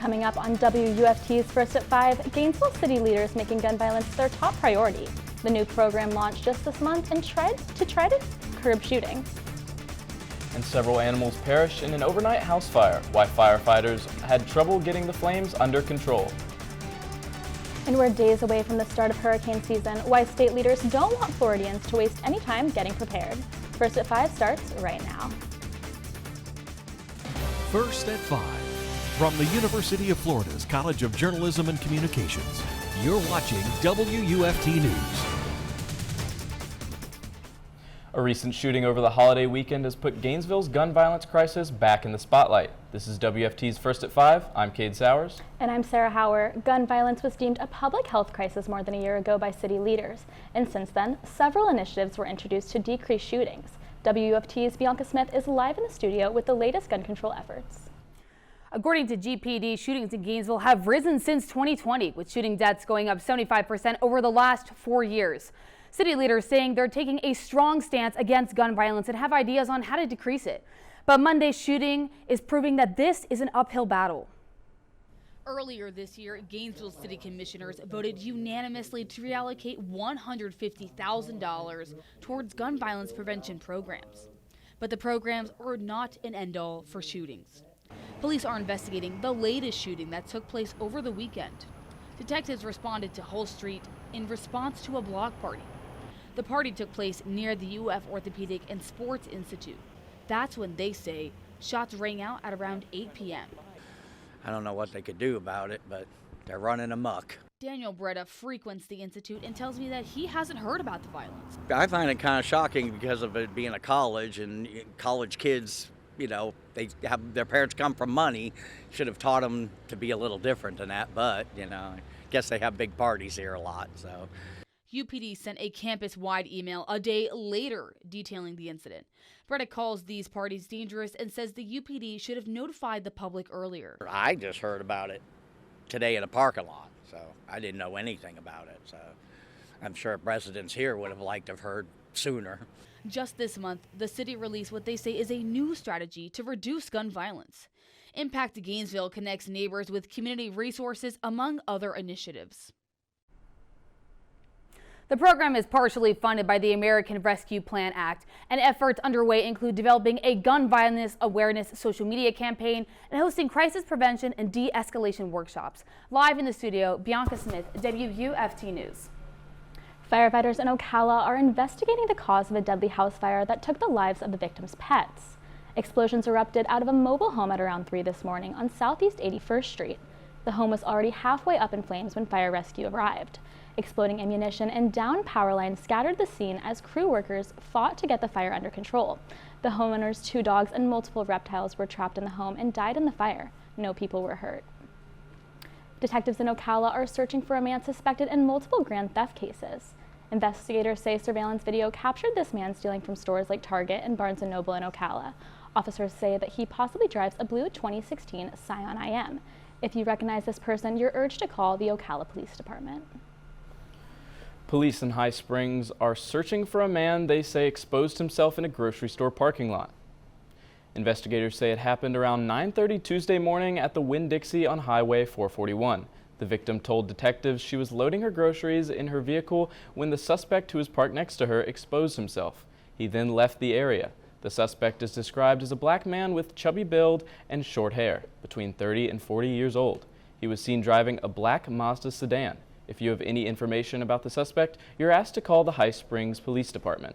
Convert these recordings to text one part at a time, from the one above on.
Coming up on WUFT's First at 5, Gainesville city leaders making gun violence their top priority. The new program launched just this month and tried to curb shootings. And several animals perished in an overnight house fire, why firefighters had trouble getting the flames under control. And we're days away from the start of hurricane season, why state leaders don't want Floridians to waste any time getting prepared. First at 5 starts right now. First at 5. From the University of Florida's College of Journalism and Communications, you're watching WUFT News. A recent shooting over the holiday weekend has put Gainesville's gun violence crisis back in the spotlight. This is WFT's First at 5. I'm Kade Sowers. And I'm Sarah Hauer. Gun violence was deemed a public health crisis more than a year ago by city leaders. And since then, several initiatives were introduced to decrease shootings. WUFT's Bianca Smith is live in the studio with the latest gun control efforts. According to GPD, shootings in Gainesville have risen since 2020, with shooting deaths going up 75% over the last 4 years. City leaders saying they're taking a strong stance against gun violence and have ideas on how to decrease it. But Monday's shooting is proving that this is an uphill battle. Earlier this year, Gainesville City Commissioners voted unanimously to reallocate $150,000 towards gun violence prevention programs. But the programs are not an end-all for shootings. Police are investigating the latest shooting that took place over the weekend. Detectives responded to Hull Street in response to a block party. The party took place near the UF Orthopedic and Sports Institute. That's when they say shots rang out at around 8 p.m. I don't know what they could do about it, but they're running amok. Daniel Breda frequents the Institute and tells me that he hasn't heard about the violence. I find it kind of shocking because of it being a college, and college kids, you know, they have their parents come from money, should have taught them to be a little different than that, but, you know, I guess they have big parties here a lot, so. UPD sent a campus-wide email a day later detailing the incident. Breda calls these parties dangerous and says the UPD should have notified the public earlier. I just heard about it today in a parking lot, so I didn't know anything about it, so I'm sure residents here would have liked to have heard sooner. Just this month, the city released what they say is a new strategy to reduce gun violence. Impact Gainesville connects neighbors with community resources, among other initiatives. The program is partially funded by the American Rescue Plan Act, and efforts underway include developing a gun violence awareness social media campaign and hosting crisis prevention and de-escalation workshops. Live in the studio, Bianca Smith, WUFT News. Firefighters in Ocala are investigating the cause of a deadly house fire that took the lives of the victims' pets. Explosions erupted out of a mobile home at around 3 this morning on Southeast 81st Street. The home was already halfway up in flames when fire rescue arrived. Exploding ammunition and downed power lines scattered the scene as crew workers fought to get the fire under control. The homeowner's 2 dogs and multiple reptiles were trapped in the home and died in the fire. No people were hurt. Detectives in Ocala are searching for a man suspected in multiple grand theft cases. Investigators say surveillance video captured this man stealing from stores like Target and Barnes & Noble in Ocala. Officers say that he possibly drives a blue 2016 Scion IM. If you recognize this person, you're urged to call the Ocala Police Department. Police in High Springs are searching for a man they say exposed himself in a grocery store parking lot. Investigators say it happened around 9:30 Tuesday morning at the Winn-Dixie on Highway 441. The victim told detectives she was loading her groceries in her vehicle when the suspect who was parked next to her exposed himself. He then left the area. The suspect is described as a black man with chubby build and short hair, between 30 and 40 years old. He was seen driving a black Mazda sedan. If you have any information about the suspect, you're asked to call the High Springs Police Department.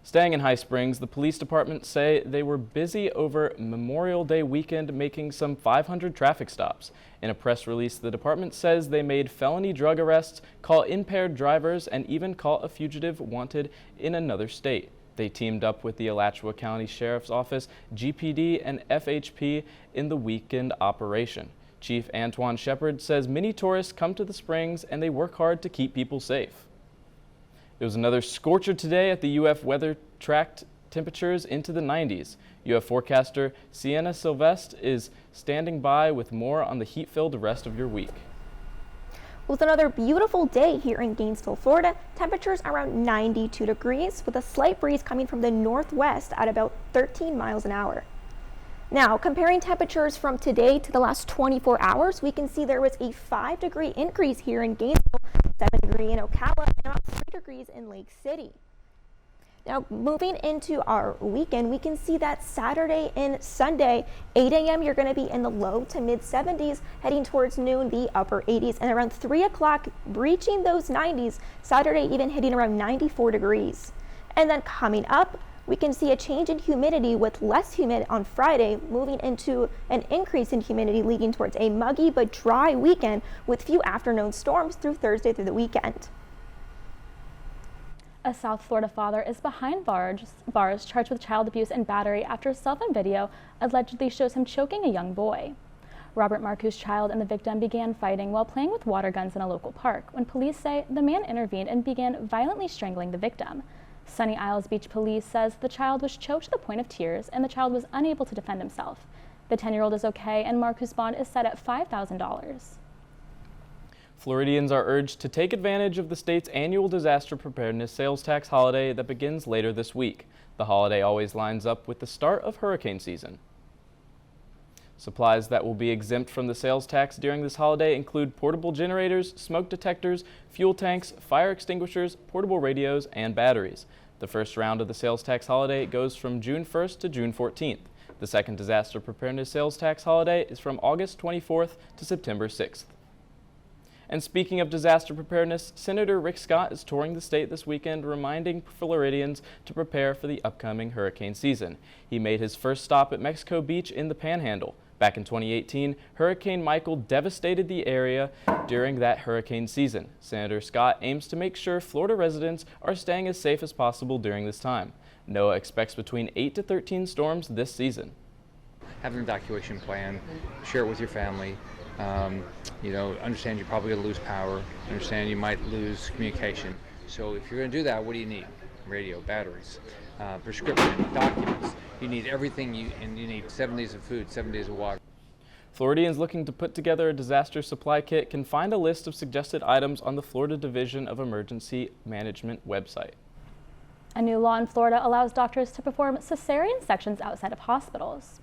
Staying in High Springs, the police department say they were busy over Memorial Day weekend making some 500 traffic stops. In a press release, the department says they made felony drug arrests, caught impaired drivers, and even caught a fugitive wanted in another state. They teamed up with the Alachua County Sheriff's Office, GPD, and FHP in the weekend operation. Chief Antoine Shepard says many tourists come to the Springs and they work hard to keep people safe. It was another scorcher today at the UF weather tracked temperatures into the 90s. UF forecaster Sienna Silvest is standing by with more on the heat-filled rest of your week. It was another beautiful day here in Gainesville, Florida. Temperatures around 92 degrees with a slight breeze coming from the northwest at about 13 miles an hour. Now, comparing temperatures from today to the last 24 hours, we can see there was a 5-degree increase here in Gainesville, 7-degree in Ocala, and about 3 degrees in Lake City. Now, moving into our weekend, we can see that Saturday and Sunday, 8 a.m., you're going to be in the low to mid 70s, heading towards noon, the upper 80s, and around 3 o'clock, reaching those 90s, Saturday even hitting around 94 degrees. And then coming up, we can see a change in humidity with less humid on Friday, moving into an increase in humidity leading towards a muggy but dry weekend with few afternoon storms through Thursday through the weekend. A South Florida father is behind bars charged with child abuse and battery after a cell phone video allegedly shows him choking a young boy. Robert Marcous's child and the victim began fighting while playing with water guns in a local park when police say the man intervened and began violently strangling the victim. Sunny Isles Beach Police says the child was choked to the point of tears and the child was unable to defend himself. The 10-year-old is okay and Marcous's bond is set at $5,000. Floridians are urged to take advantage of the state's annual disaster preparedness sales tax holiday that begins later this week. The holiday always lines up with the start of hurricane season. Supplies that will be exempt from the sales tax during this holiday include portable generators, smoke detectors, fuel tanks, fire extinguishers, portable radios, and batteries. The first round of the sales tax holiday goes from June 1st to June 14th. The second disaster preparedness sales tax holiday is from August 24th to September 6th. And speaking of disaster preparedness, Senator Rick Scott is touring the state this weekend, reminding Floridians to prepare for the upcoming hurricane season. He made his first stop at Mexico Beach in the Panhandle. Back in 2018, Hurricane Michael devastated the area during that hurricane season. Senator Scott aims to make sure Florida residents are staying as safe as possible during this time. NOAA expects between 8 to 13 storms this season. Have an evacuation plan, share it with your family. Understand you're probably going to lose power, understand you might lose communication. So if you're going to do that, what do you need? Radio, batteries, prescription, documents. You need everything, and you need 7 days of food, 7 days of water. Floridians looking to put together a disaster supply kit can find a list of suggested items on the Florida Division of Emergency Management website. A new law in Florida allows doctors to perform cesarean sections outside of hospitals.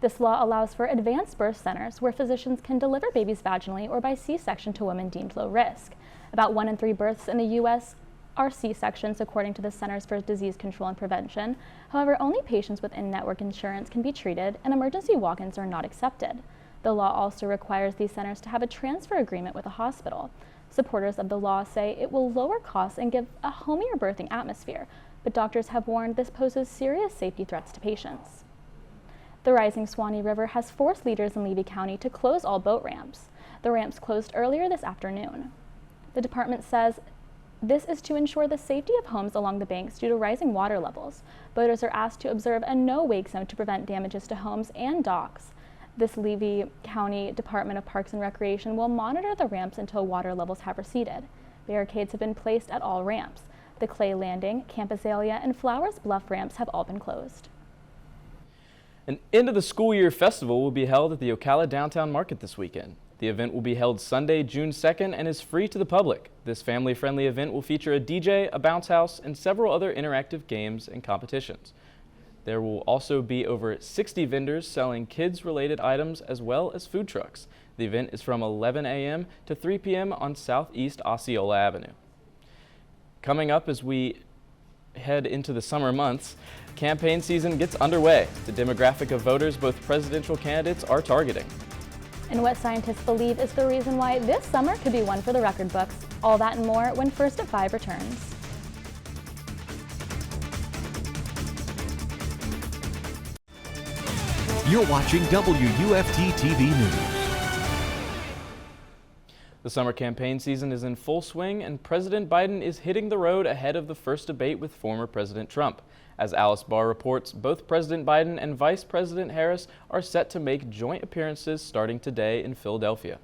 This law allows for advanced birth centers where physicians can deliver babies vaginally or by C-section to women deemed low risk. About 1 in 3 births in the U.S. are C-sections, according to the Centers for Disease Control and Prevention. However, only patients with in-network insurance can be treated, and emergency walk-ins are not accepted. The law also requires these centers to have a transfer agreement with a hospital. Supporters of the law say it will lower costs and give a homier birthing atmosphere, but doctors have warned this poses serious safety threats to patients. The rising Suwannee River has forced leaders in Levy County to close all boat ramps. The ramps closed earlier this afternoon. The department says this is to ensure the safety of homes along the banks due to rising water levels. Boaters are asked to observe a no-wake zone to prevent damages to homes and docks. This Levy County Department of Parks and Recreation will monitor the ramps until water levels have receded. Barricades have been placed at all ramps. The Clay Landing, Camp Azalea, and Flowers Bluff ramps have all been closed. An end of the school year festival will be held at the Ocala Downtown Market this weekend. The event will be held Sunday, June 2nd and is free to the public. This family-friendly event will feature a DJ, a bounce house, and several other interactive games and competitions. There will also be over 60 vendors selling kids-related items as well as food trucks. The event is from 11 a.m. to 3 p.m. on Southeast Osceola Avenue. Coming up as we head into the summer months, campaign season gets underway. The demographic of voters both presidential candidates are targeting. And what scientists believe is the reason why this summer could be one for the record books. All that and more when First at 5 returns. You're watching WUFT-TV News. The summer campaign season is in full swing, and President Biden is hitting the road ahead of the first debate with former President Trump. As Alice Barr reports, both President Biden and Vice President Harris are set to make joint appearances starting today in Philadelphia.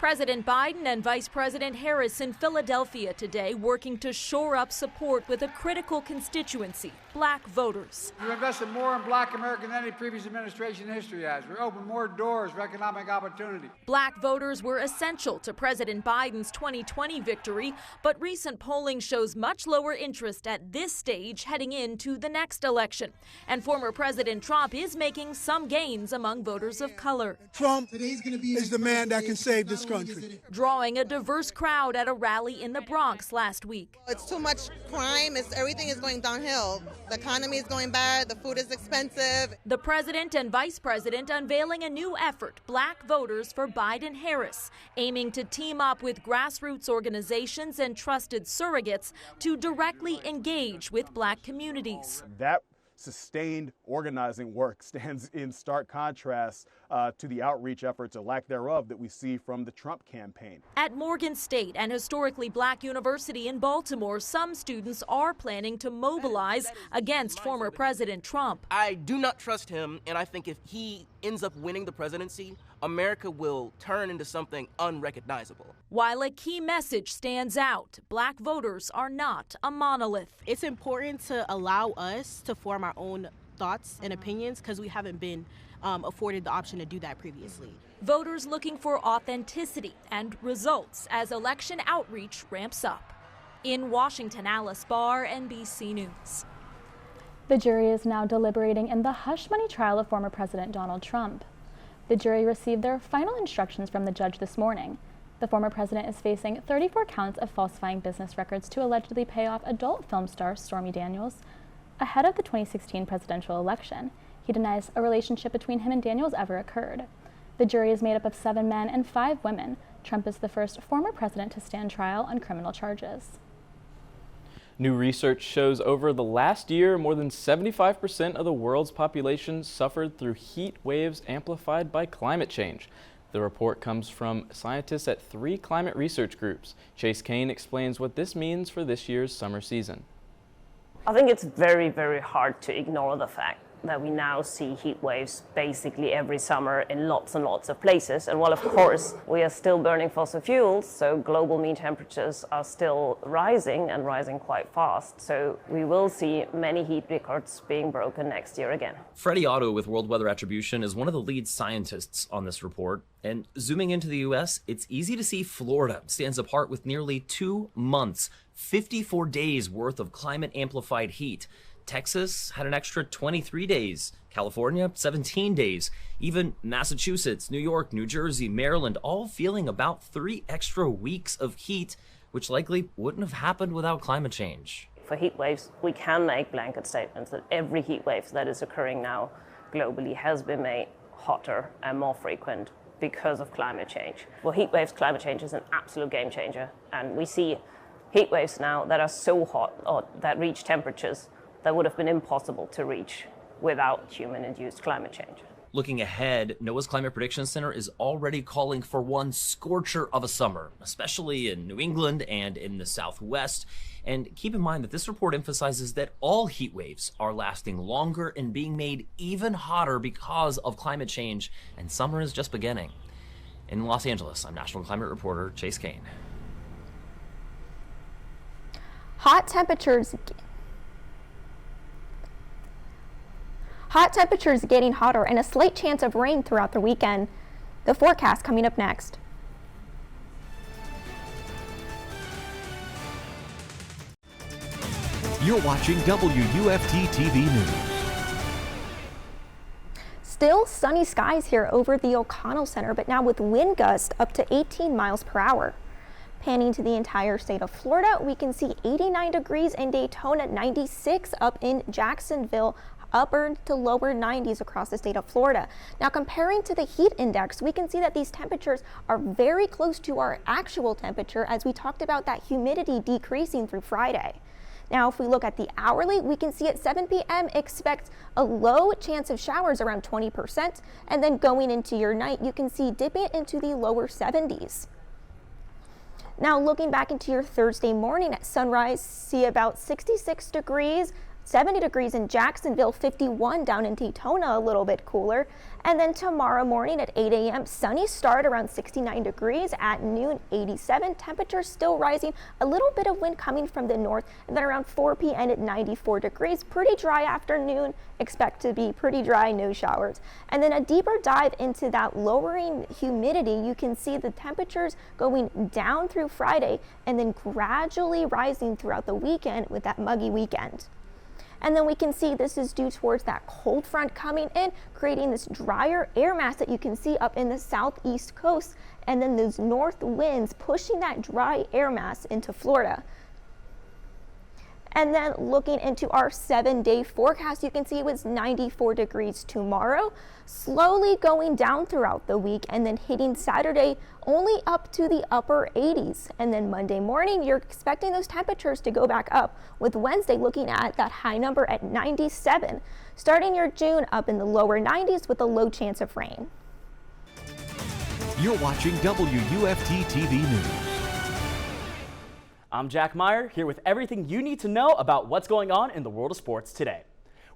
President Biden and Vice President Harris in Philadelphia today working to shore up support with a critical constituency, black voters. We've invested more in black Americans than any previous administration in history has. We've opened more doors for economic opportunity. Black voters were essential to President Biden's 2020 victory, but recent polling shows much lower interest at this stage heading into the next election. And former President Trump is making some gains among voters of color. Trump is the man that can save this country. Drawing a diverse crowd at a rally in the Bronx last week. It's too much crime. Everything is going downhill. The economy is going bad. The food is expensive. The president and vice president unveiling a new effort, Black Voters for Biden-Harris, aiming to team up with grassroots organizations and trusted surrogates to directly engage with black communities. That sustained organizing work stands in stark contrast to the outreach efforts, or lack thereof, that we see from the Trump campaign. At Morgan State, an historically black university in Baltimore, some students are planning to mobilize against former President Trump. I do not trust him, and I think if he ends up winning the presidency, America will turn into something unrecognizable. While a key message stands out, black voters are not a monolith. It's important to allow us to form our own thoughts and opinions because we haven't been afforded the option to do that previously. Voters looking for authenticity and results as election outreach ramps up. In Washington, Alice Barr, NBC News. The jury is now deliberating in the hush money trial of former President Donald Trump. The jury received their final instructions from the judge this morning. The former president is facing 34 counts of falsifying business records to allegedly pay off adult film star Stormy Daniels ahead of the 2016 presidential election. He denies a relationship between him and Daniels ever occurred. The jury is made up of 7 men and 5 women. Trump is the first former president to stand trial on criminal charges. New research shows over the last year, more than 75% of the world's population suffered through heat waves amplified by climate change. The report comes from scientists at 3 climate research groups. Chase Kane explains what this means for this year's summer season. I think it's very, very hard to ignore the fact that we now see heat waves basically every summer in lots and lots of places. And while of course we are still burning fossil fuels, so global mean temperatures are still rising and rising quite fast. So we will see many heat records being broken next year again. Freddie Otto with World Weather Attribution is one of the lead scientists on this report. And zooming into the U.S., it's easy to see Florida stands apart with nearly 2 months, 54 days worth of climate-amplified heat. Texas had an extra 23 days, California 17 days, even Massachusetts, New York, New Jersey, Maryland, all feeling about 3 extra weeks of heat, which likely wouldn't have happened without climate change. For heat waves, we can make blanket statements that every heat wave that is occurring now globally has been made hotter and more frequent because of climate change. For heat waves, climate change is an absolute game changer, and we see heat waves now that are so hot or that reach temperatures that would have been impossible to reach without human-induced climate change. Looking ahead, NOAA's Climate Prediction Center is already calling for one scorcher of a summer, especially in New England and in the Southwest. And keep in mind that this report emphasizes that all heat waves are lasting longer and being made even hotter because of climate change, and summer is just beginning. In Los Angeles, I'm National Climate Reporter Chase Kane. Hot temperatures getting hotter and a slight chance of rain throughout the weekend. The forecast coming up next. You're watching WUFT-TV News. Still sunny skies here over the O'Connell Center, but now with wind gusts up to 18 miles per hour. Panning to the entire state of Florida, we can see 89 degrees in Daytona, 96 up in Jacksonville, upper to lower 90s across the state of Florida. Now comparing to the heat index, we can see that these temperatures are very close to our actual temperature, as we talked about that humidity decreasing through Friday. Now if we look at the hourly, we can see at 7 p.m. expect a low chance of showers around 20%, and then going into your night, you can see dipping into the lower 70s. Now looking back into your Thursday morning at sunrise, see about 66 degrees, 70 degrees in Jacksonville, 51 down in Daytona, a little bit cooler. And then tomorrow morning at 8 a.m., sunny start around 69 degrees. At noon, 87. Temperatures still rising, a little bit of wind coming from the north. And then around 4 p.m. at 94 degrees. Pretty dry afternoon. Expect to be pretty dry, no showers. And then a deeper dive into that lowering humidity. You can see the temperatures going down through Friday and then gradually rising throughout the weekend with that muggy weekend. And then we can see this is due towards that cold front coming in, creating this drier air mass that you can see up in the southeast coast. And then those north winds pushing that dry air mass into Florida. And then looking into our 7-day forecast, you can see it was 94 degrees tomorrow, slowly going down throughout the week and then hitting Saturday only up to the upper 80s. And then Monday morning, you're expecting those temperatures to go back up, with Wednesday looking at that high number at 97. Starting your June up in the lower 90s with a low chance of rain. You're watching WUFT-TV News. I'm Jack Meyer, here with everything you need to know about what's going on in the world of sports today.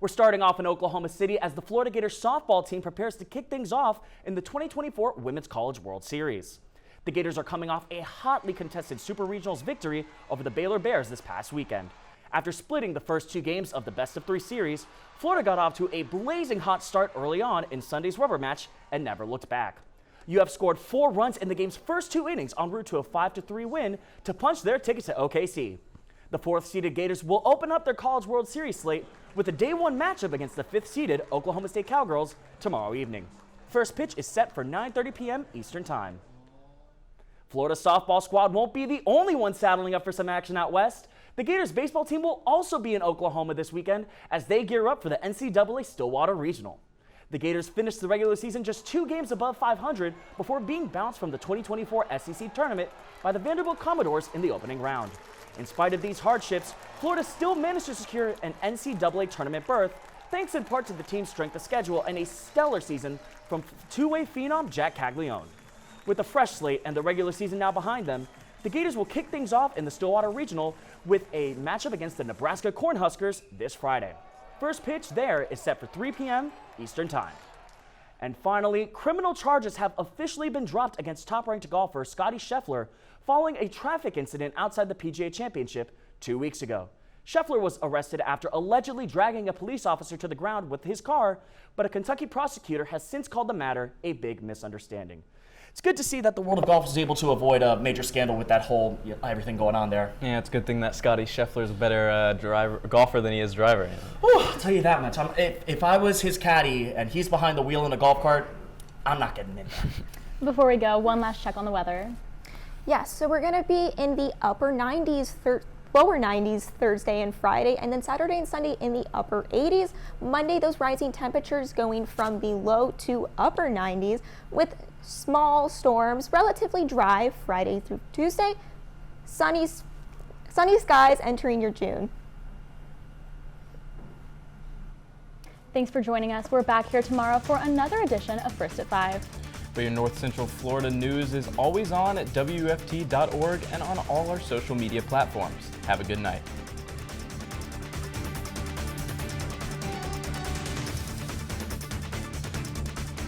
We're starting off in Oklahoma City as the Florida Gators softball team prepares to kick things off in the 2024 Women's College World Series. The Gators are coming off a hotly contested Super Regionals victory over the Baylor Bears this past weekend. After splitting the first 2 games of the best-of-3 series, Florida got off to a blazing hot start early on in Sunday's rubber match and never looked back. UF scored 4 runs in the game's first 2 innings en route to a 5-3 win to punch their ticket to OKC. The 4th-seeded Gators will open up their College World Series slate with a Day 1 matchup against the 5th-seeded Oklahoma State Cowgirls tomorrow evening. First pitch is set for 9:30 p.m. Eastern Time. Florida's softball squad won't be the only one saddling up for some action out west. The Gators baseball team will also be in Oklahoma this weekend as they gear up for the NCAA Stillwater Regional. The Gators finished the regular season just 2 games above 500 before being bounced from the 2024 SEC tournament by the Vanderbilt Commodores in the opening round. In spite of these hardships, Florida still managed to secure an NCAA tournament berth, thanks in part to the team's strength of schedule and a stellar season from two-way phenom Jack Caglione. With a fresh slate and the regular season now behind them, the Gators will kick things off in the Stillwater Regional with a matchup against the Nebraska Cornhuskers this Friday. First pitch there is set for 3 p.m. Eastern Time. And finally, criminal charges have officially been dropped against top-ranked golfer Scottie Scheffler following a traffic incident outside the PGA Championship 2 weeks ago. Scheffler was arrested after allegedly dragging a police officer to the ground with his car, but a Kentucky prosecutor has since called the matter a big misunderstanding. It's good to see that the world of golf is able to avoid a major scandal with that whole everything going on there. Yeah, it's a good thing that Scottie Scheffler is a better golfer than he is driver. Whew, I'll tell you that much. If I was his caddy and he's behind the wheel in a golf cart, I'm not getting in there. Before we go, one last check on the weather. Yes, so we're going to be in the upper 90s, lower 90s Thursday and Friday, and then Saturday and Sunday in the upper 80s. Monday, those rising temperatures going from the low to upper 90s with small storms, relatively dry Friday through Tuesday, sunny skies entering your June. Thanks for joining us. We're back here tomorrow for another edition of First at 5. But your North Central Florida news is always on at WUFT.org and on all our social media platforms. Have a good night.